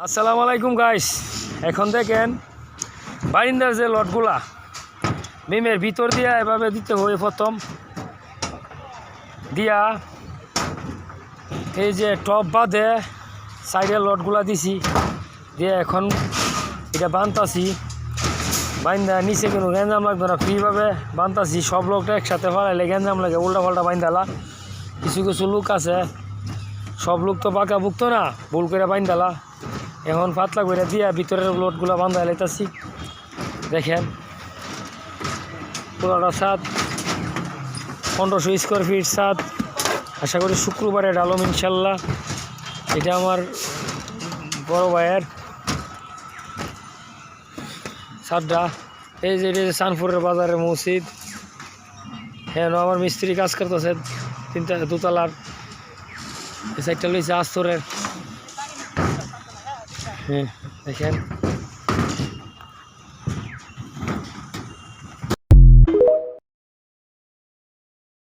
আসসালামু আলাইকুম গাইস। এখন দেখেন বারিন্দার যে লটগুলা বিমের ভিতর দিয়া এভাবে দিতে হয়। প্রথম দিয়া এই যে টপ বাঁধে সাইডের লটগুলা দিছি দিয়ে এখন এটা বানতাছি। বাইন্দা নিচে কোনো গ্যাঞ্জাম লাগবে না, ফ্রিভাবে বানতাছি। সব লোকটা একসাথে ফেলাইলে গ্যাঞ্জাম লাগে, উল্টা পাল্টা বাইন্দালা। কিছু কিছু লোক আছে, সব লোক তো পাকা বুকতো না, ভুল করে বাইন্দালা। এখন পাতলা করে দিয়া ভিতরের লোডগুলো বান্ধা লাইতাছি। দেখেন পুরোটা ছাদ 1500 স্কোয়ার ফিট ছাদ। আশা করি শুক্রবারে ডালম ইনশাল্লাহ। এটা আমার বড় ভাইয়ের ছাদটা। এই যে এটা সানপুরের বাজারের মসজিদ। হ্যাঁ, আমার মিস্ত্রি কাজ করতেছে দুতলার। এই সাইডটা লইছে আস্তরের। হ্যাঁ দেখেন